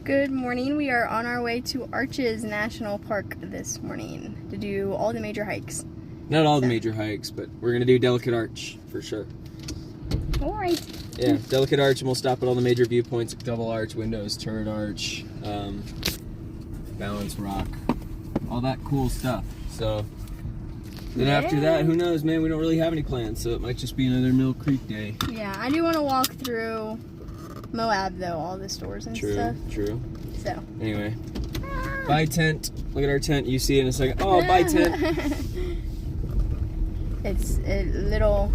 Good morning. We are on our way to Arches National Park this morning to do all the major hikes. Not all the major hikes, but we're going to do Delicate Arch for sure. All right. Yeah, Delicate Arch, and we'll stop at all the major viewpoints: Double Arch, Windows, Turret Arch, Balance Rock, all that cool stuff. So then after that, who knows, man? We don't really have any plans, so it might just be another Mill Creek day. Yeah, I do want to walk through Moab, though, all the stores and stuff. True. So. Anyway, buy tent. Look at our tent. You see it in a second. Oh, buy tent. It's a little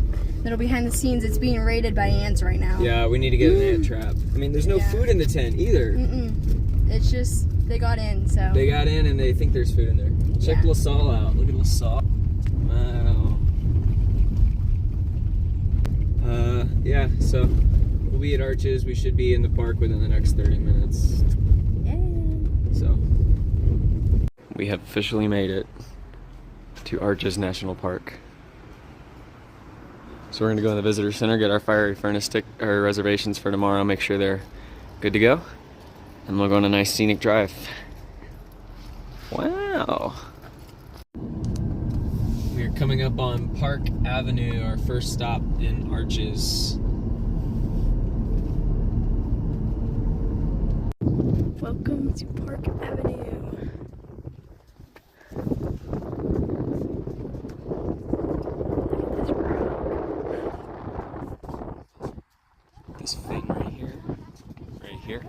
behind the scenes. It's being raided by ants right now. Yeah, we need to get an ant trap. I mean, there's no food in the tent either. It's just they got in, so. They got in and they think there's food in there. Check LaSalle out. Look at LaSalle. Wow. Yeah, so we'll be at Arches. We should be in the park within the next 30 minutes. Yeah. So we have officially made it to Arches National Park. So we're gonna go in the visitor center, get our fiery furnace reservations for tomorrow, make sure they're good to go, and we'll go on a nice scenic drive. Wow. We are coming up on Park Avenue, our first stop in Arches. Welcome to Park Avenue. This thing right here,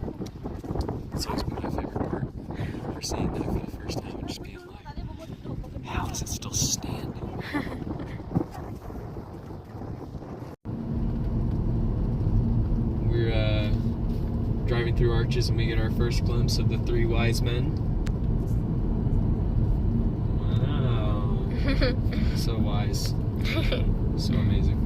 it's always been my favorite part. I remember seeing that for the first time and just being like, how is it still standing? We're driving through Arches and we get our first glimpse of the three wise men. Wow. So wise. So amazing.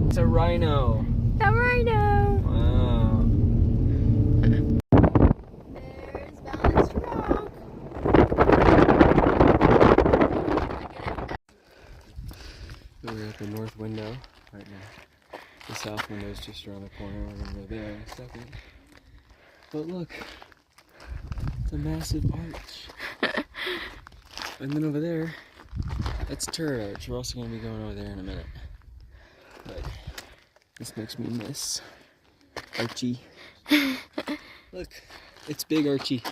It's a rhino. A rhino. Wow. There's Balance Rock. We're at the north window right now. The south window is just around the corner. We're gonna go there in a second. But look, it's a massive arch. And then over there, that's Turret Arch. We're also gonna be going over there in a minute. But this makes me miss Archie. Look, it's big Archie.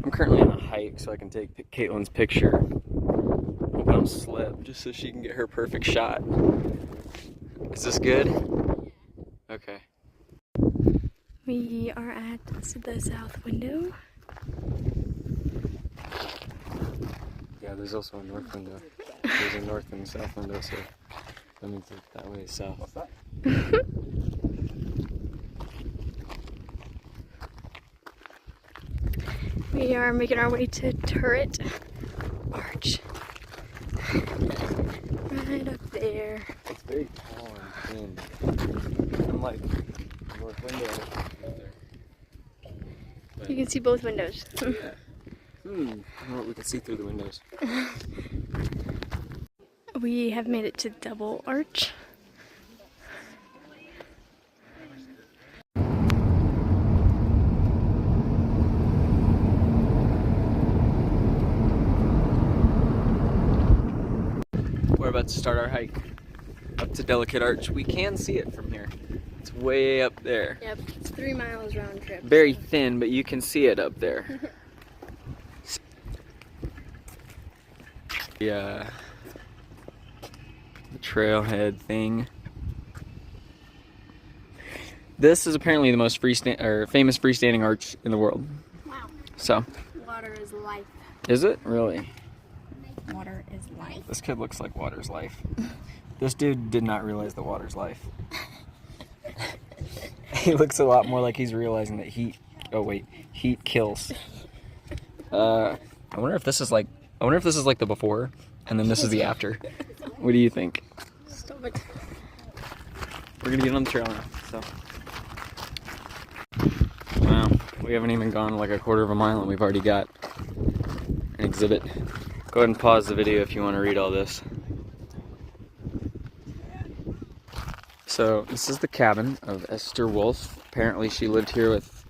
I'm currently on a hike so I can take Caitlin's picture. Hope I don't slip, just so she can get her perfect shot. Is this good? Okay. We are at the south window. Yeah, there's also a north window. There's a north and south window, so that means that way is south. What's that? We are making our way to Turret Arch. Right up there. It's very tall and thin. Unlike the north window right there. But You can see both windows. yeah. I don't know what we can see through the windows. We have made it to Double Arch. We're about to start our hike up to Delicate Arch. We can see it from here. It's way up there. Yep, it's 3 miles round trip. Very thin, but you can see it up there. Yeah. The trailhead thing. This is apparently the most famous freestanding arch in the world. Wow. So. Water is life. Is it? Really? Water is life. This kid looks like water's life. This dude did not realize that water's life. He looks a lot more like he's realizing that heat kills. I wonder if this is like the before, and then this is the after. What do you think? Stomach. We're gonna get on the trail now. So, wow, we haven't even gone like a quarter of a mile, and we've already got an exhibit. Go ahead and pause the video if you want to read all this. So this is the cabin of Esther Wolf. Apparently she lived here with,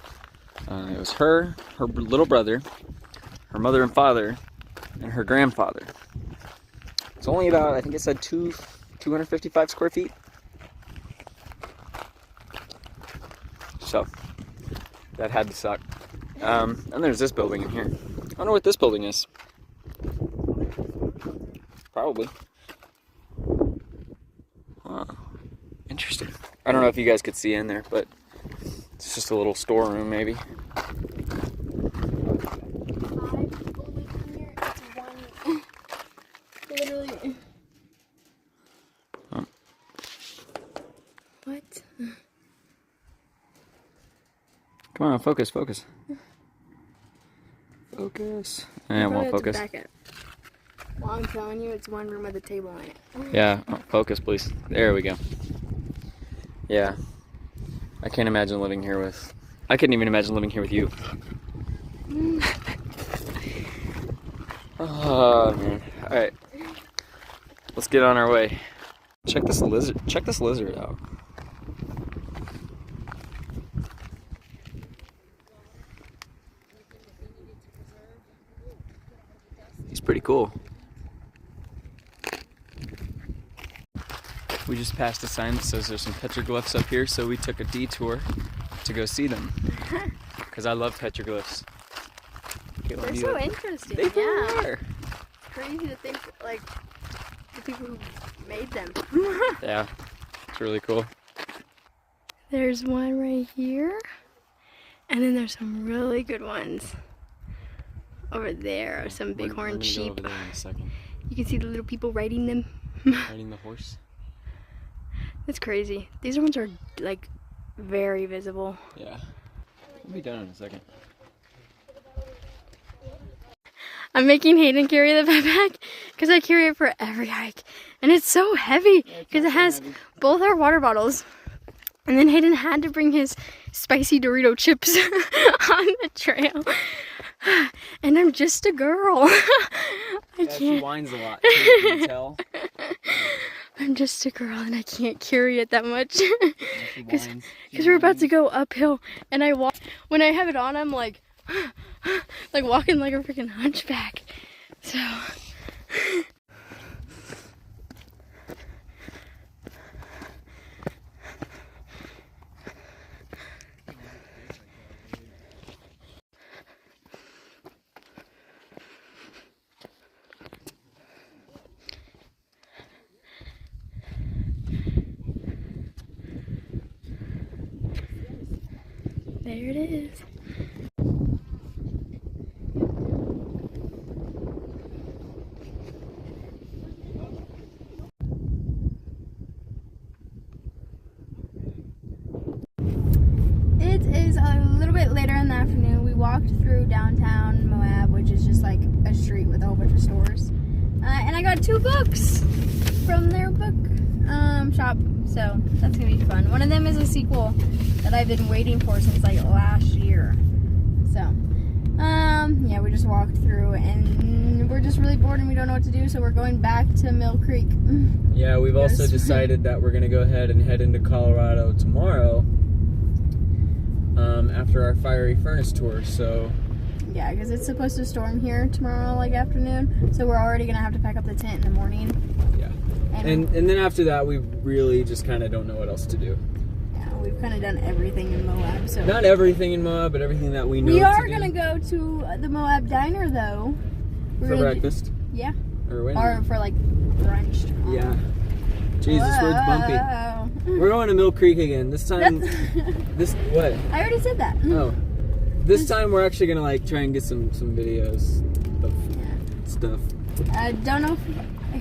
it was her little brother, her mother and father, and her grandfather. It's only about, I think it said 255 square feet. So, that had to suck. And there's this building in here. I don't know what this building is. Probably. Wow. Interesting. I don't know if you guys could see in there, but it's just a little storeroom, maybe. Literally. Oh. What? Come on, focus. Focus. And it won't focus. Well, I'm telling you, it's one room with a table in it. Yeah, focus, please. There we go. Yeah. I couldn't even imagine living here with you. Oh, man. Alright. Let's get on our way. Check this lizard out. He's pretty cool. We just passed a sign that says there's some petroglyphs up here, so we took a detour to go see them. Because I love petroglyphs. They're so interesting. They yeah. are. It's crazy to think, like, the people who made them. Yeah, it's really cool. There's one right here, and then there's some really good ones over there. Some bighorn sheep. Over there in a second. You can see the little people riding them. Riding the horse. That's crazy. These ones are like very visible. Yeah. We'll be done in a second. I'm making Hayden carry the backpack because I carry it for every hike. And it's so heavy because it has both our water bottles. And then Hayden had to bring his spicy Dorito chips on the trail. And I'm just a girl. She whines a lot, too, you can tell. I'm just a girl and I can't carry it that much. Because we're about to go uphill. And when I have it on, I'm like walking like a freaking hunchback. So. There it is. It is a little bit later in the afternoon. We walked through downtown Moab, which is just like a street with a whole bunch of stores. And I got 2 books from their book shop. So that's gonna be fun. One of them is a sequel that I've been waiting for since like last year. So, yeah, we just walked through and we're just really bored and we don't know what to do, so we're going back to Mill Creek. Yeah, we've also decided that we're gonna go ahead and head into Colorado tomorrow after our fiery furnace tour. So. Yeah, because it's supposed to storm here tomorrow, like afternoon, so we're already gonna have to pack up the tent in the morning. Yeah. And then after that, we really just kind of don't know what else to do. Yeah, we've kind of done everything in Moab. So not everything in Moab, but everything that we know. We are gonna go to the Moab Diner though. For breakfast. Yeah. Or when? Or for like brunch. Yeah. Jesus, this road's bumpy. We're going to Mill Creek again. This time, what? I already said that. Oh, this time we're actually gonna like try and get some videos of stuff. Don't know if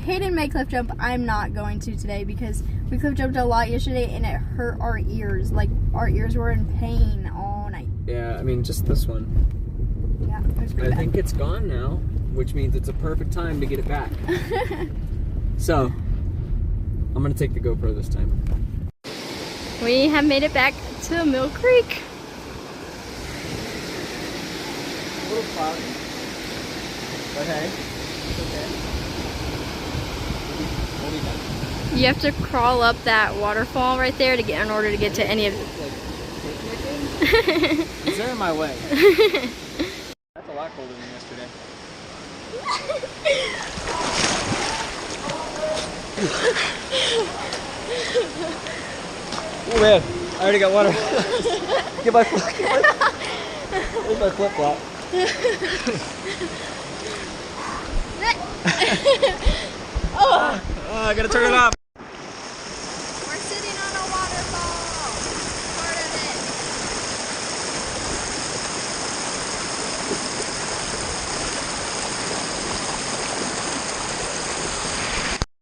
Hayden may cliff jump. I'm not going to today because we cliff jumped a lot yesterday and it hurt our ears. Like our ears were in pain all night. Yeah, I mean just this one. Yeah, it was pretty I bad. think it's gone now, which means it's a perfect time to get it back. So, I'm gonna take the GoPro this time. We have made it back to Mill Creek. A little cloudy. But hey, it's okay. We'll be done. You have to crawl up that waterfall right there in order to get to any of. It's in my way. That's a lot colder than yesterday. Oh man, I already got water. Get my flip. Where's my flip flop? Oh, I gotta turn it off. We're sitting on a waterfall. Part of it.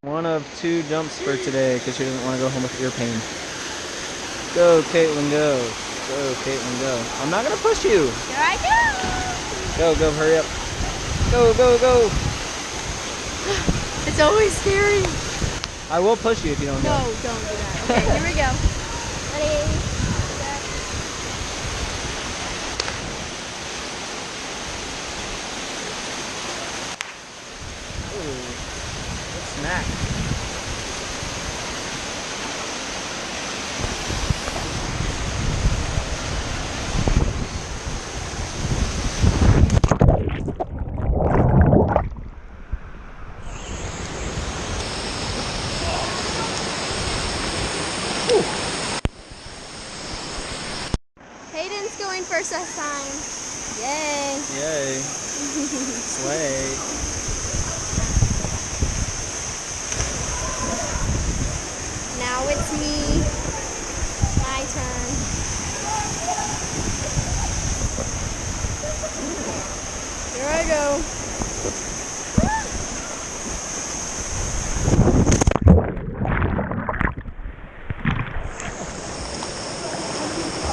One of 2 jumps for today because she doesn't want to go home with ear pain. Go, Caitlin, go. Go, Caitlin, go. I'm not gonna push you. Here I go. Go, hurry up. Go, go, go. It's always scary. I will push you if you don't No, go. don't do that. Okay, here we go. Ready? Ooh, good snack. Hayden's going first this time. Yay. Yay. Slay. Now it's me. My turn. Here I go.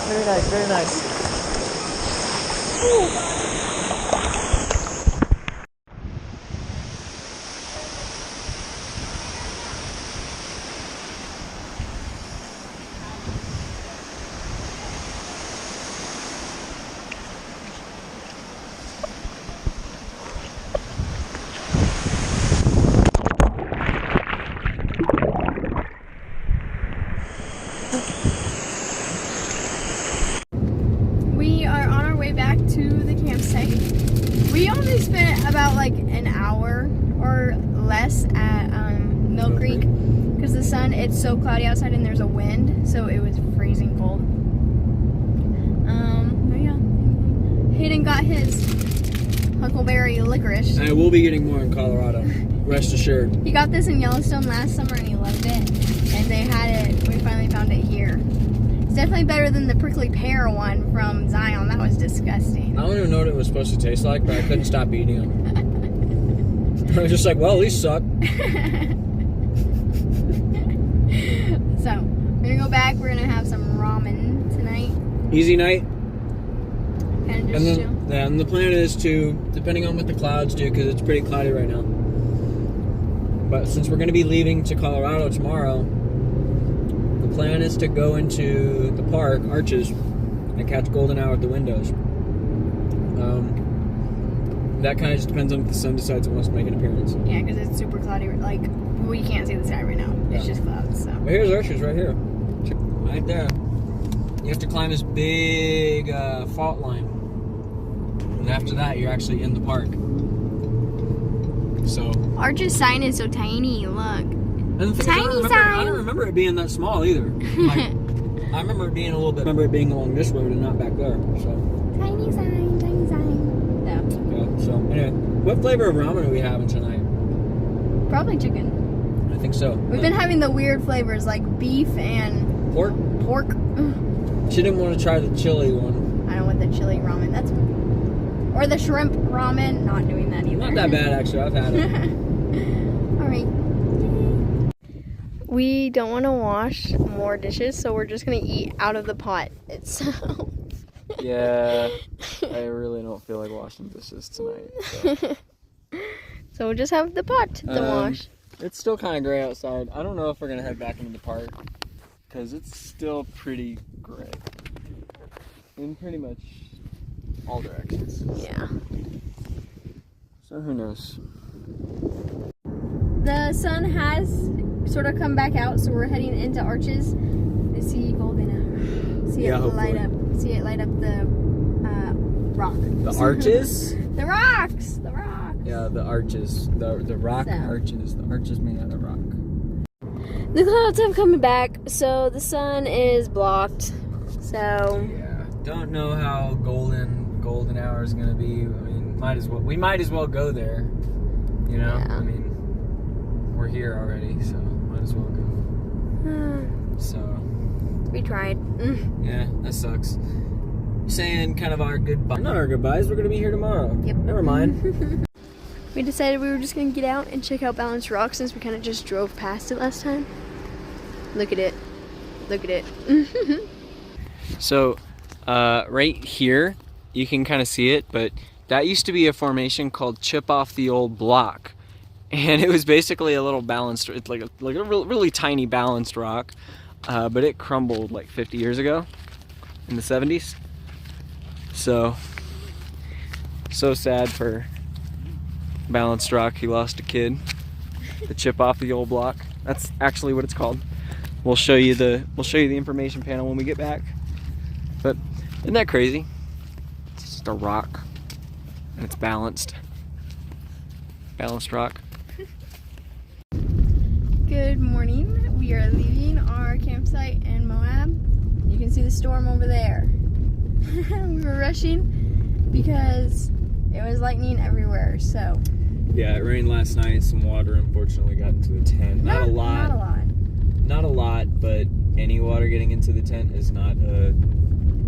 Very nice, very nice. We are on our way back to the campsite. We only spent about like an hour or less at Mill Creek because the sun, it's so cloudy outside and there's a wind, so it was freezing cold. But yeah, Hayden got his huckleberry licorice. I will be getting more in Colorado. Rest assured. He got this in Yellowstone last summer and he loved it, and they had it, we finally found it here. It's definitely better than the prickly pear one from Zion. That was disgusting. I don't even know what it was supposed to taste like, but I couldn't stop eating them. I was just like, well, these suck. So, we're gonna go back. We're gonna have some ramen tonight. Easy night. And just And then, chill. yeah, and the plan is to, depending on what the clouds do, because it's pretty cloudy right now. But since we're going to be leaving to Colorado tomorrow, the plan is to go into the park, Arches, and catch golden hour at the windows. That kind of just depends on if the sun decides it wants to make an appearance. Yeah, because it's super cloudy. Like, we can't see the sky right now. It's just clouds, so. But here's Arches right here. Right there. You have to climb this big fault line. And after that, you're actually in the park. So. Arch's sign is so tiny, look. And the thing is, Tiny I sign. don't remember it being that small either. Like, I remember it being a little bit. I remember it being along this road and not back there. So. Tiny sign, tiny sign. Yeah. So anyway, what flavor of ramen are we having tonight? Probably chicken. I think so. We've been having the weird flavors like beef and Pork? pork. She didn't want to try the chili one. I don't want the chili ramen. That's or the shrimp ramen. Not doing that either. Not that bad, actually. I've had it. Alright. We don't want to wash more dishes, so we're just going to eat out of the pot itself. Yeah, I really don't feel like washing dishes tonight. So we'll just have the pot to wash. It's still kind of gray outside. I don't know if we're going to head back into the park because it's still pretty gray in pretty much all directions. Yeah. So who knows? The sun has sort of come back out, so we're heading into Arches to see golden hour. See it light up. See it light up the rock. The arches? The rocks. The rocks. Yeah, the arches. The rock arches. The arches made out of rock. The clouds have come back, so the sun is blocked. So yeah, don't know how golden hour is gonna be. I mean, we might as well go there. You know, yeah. I mean, we're here already, so might as well go. So we tried. Yeah, that sucks. Saying kind of our goodbye. Not our goodbyes. We're gonna be here tomorrow. Yep. Never mind. We decided we were just gonna get out and check out Balanced Rock since we kind of just drove past it last time. Look at it. Look at it. So, right here, you can kind of see it, but that used to be a formation called Chip Off the Old Block. And it was basically a little balanced, it's like a really tiny balanced rock, but it crumbled like 50 years ago in the 70s. So sad for Balanced Rock. He lost a kid. The Chip Off the Old Block. That's actually what it's called. We'll show you the information panel when we get back. But isn't that crazy? It's just a rock and it's balanced. Balanced rock. Good morning. We are leaving our campsite in Moab. You can see the storm over there. We were rushing because it was lightning everywhere, so. Yeah, it rained last night. Some water unfortunately got into the tent. Not a lot. Not a lot, but any water getting into the tent is not a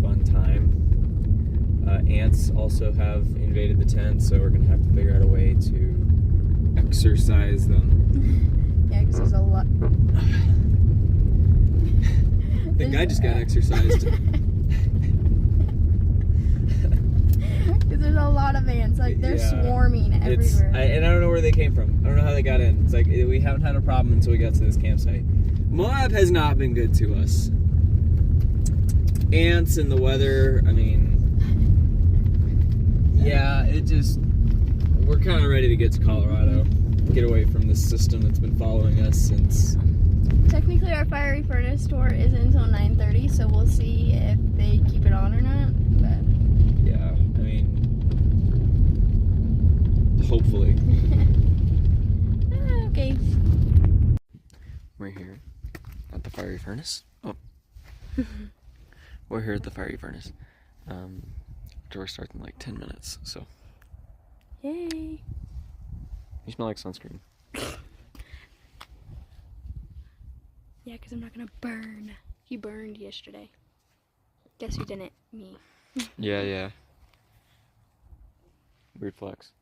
fun time. Ants also have invaded the tent, so we're gonna have to figure out a way to exorcise them. Yeah, because there's a lot. I think I just got exercised. Because there's a lot of ants, like they're swarming everywhere. And I don't know where they came from. I don't know how they got in. It's like we haven't had a problem until we got to this campsite. Moab has not been good to us. Ants and the weather, I mean, yeah, we're kind of ready to get to Colorado. Get away from this system that's been following us since. Technically our fiery furnace tour is until 9:30, so we'll see if they keep it on or not. But yeah, I mean, hopefully. Okay. We're here at the fiery furnace. Oh. We're here at the fiery furnace. Tour starts in like 10 minutes, so. Yay. You smell like sunscreen. Yeah, because I'm not going to burn. He burned yesterday. Guess who didn't? Me. Yeah. Weird flex.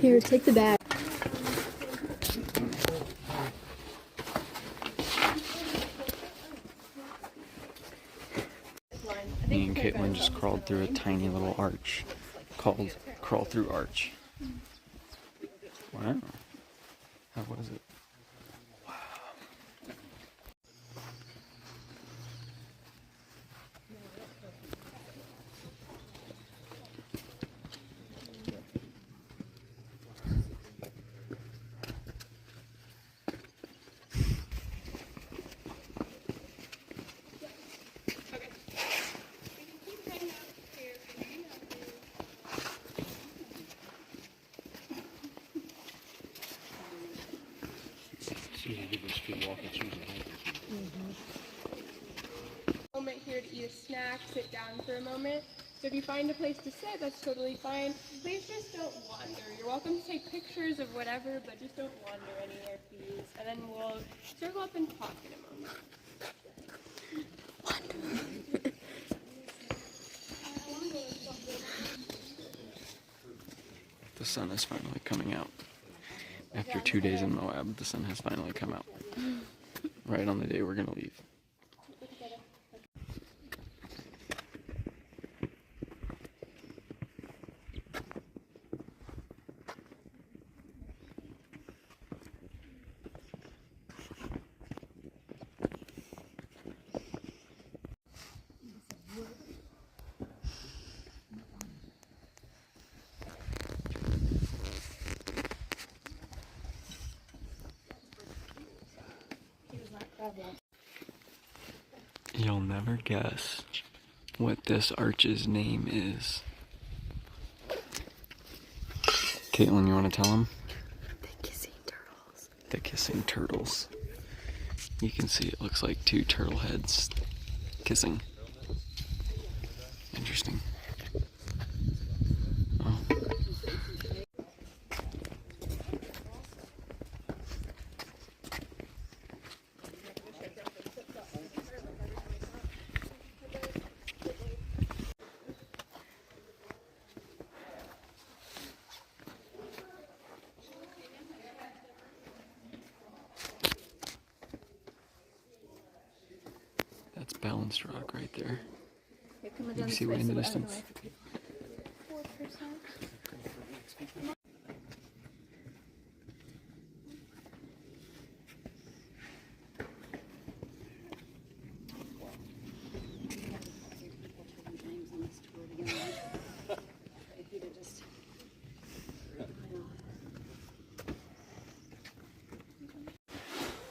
Here, take the bag. Me and Caitlin just crawled through a tiny little arch called Crawl Through Arch. Wow. How was it? Wow. Moment here to eat a snack, sit down for a moment. So if you find a place to sit, that's totally fine. Please just don't wander. You're welcome to take pictures of whatever, but just don't wander anywhere, please. And then we'll circle up and talk in a moment. The sun is finally coming out. After 2 days in Moab, the sun has finally come out. Right on the day we're gonna leave. You'll never guess what this arch's name is. Caitlin, you want to tell them? The kissing turtles. The kissing turtles. You can see it looks like two turtle heads kissing. Interesting. Oh. That's balanced rock right there. You can see way in the distance.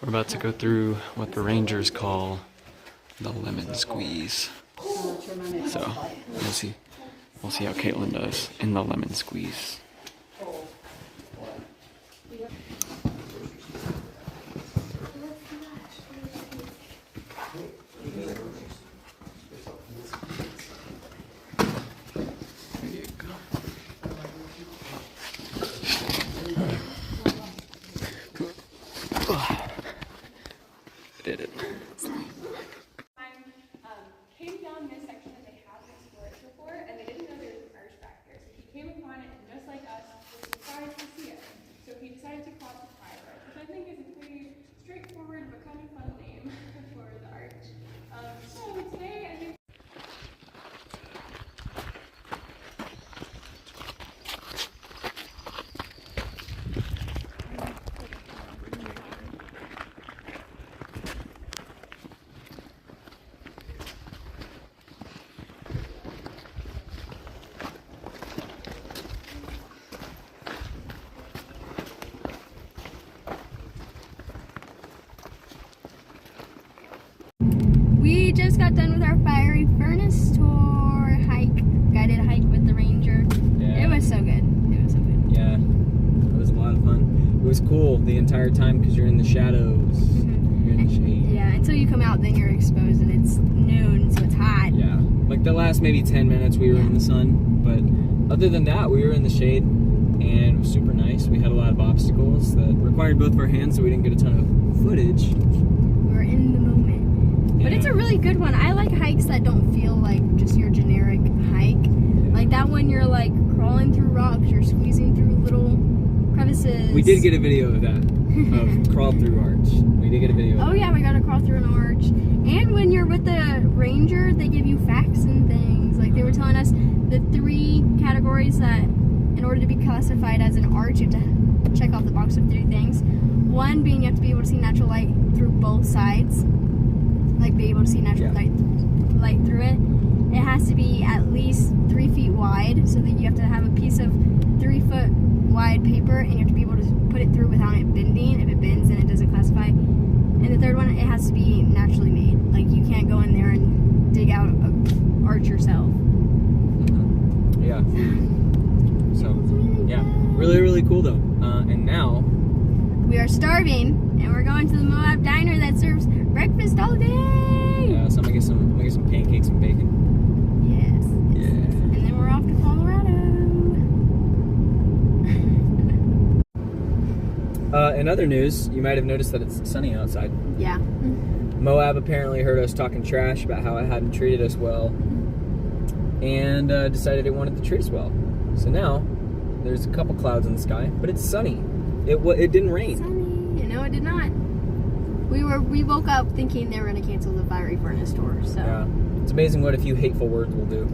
We're about to go through what the rangers call the lemon squeeze. So we'll see how Caitlin does in the lemon squeeze. There you go. Did it. Came down this section that they haven't explored before, and they didn't know there was an arch back there. So he came upon it, and just like us, was surprised to see it. So he decided to call it the fire arch, which I think is a pretty straightforward but kind of fun name for the arch. So today, I think. We just got done with our fiery furnace tour guided hike with the ranger. Yeah. It was so good. It was so good. Yeah, it was a lot of fun. It was cool the entire time because you're in the shadows. You're in the shade. Yeah, until you come out, then you're exposed, and it's noon, so it's hot. Yeah, like the last maybe 10 minutes we were in the sun, but other than that, we were in the shade, and it was super nice. We had a lot of obstacles that required both of our hands, so we didn't get a ton of footage. We were in the moment. But it's a really good one. I like hikes that don't feel like just your generic hike. Like that one, you're like crawling through rocks, you're squeezing through little crevices. We did get a video of that. of crawl through arch. We did get a video. Oh yeah, we gotta crawl through an arch. And when you're with the ranger, they give you facts and things. Like they were telling us the 3 categories that, in order to be classified as an arch, you have to check off the box of 3 things. 1 being you have to be able to see natural light through both sides, like be able to see natural light through it. It has to be at least 3 feet wide, so that you have to have a piece of 3 foot wide paper, and you have to be able to put it through without it bending. If it bends, then it doesn't classify. And the 3rd one, it has to be naturally made. Like you can't go in there and dig out an arch yourself. Yeah. So, yeah, really, really cool though. And now we are starving, and we're going to the Moab diner that serves breakfast all day. Yeah, so I'm gonna get some pancakes and bacon. Yes. Yeah. And then we're off to Colorado. In other news, you might have noticed that it's sunny outside. Yeah. Moab apparently heard us talking trash about how it hadn't treated us well, and decided it wanted to treat us well. So now there's a couple clouds in the sky, but it's sunny. It didn't rain. Sunny. No, it did not. We woke up thinking they were going to cancel the fiery furnace tour. So. Yeah. It's amazing what a few hateful words will do.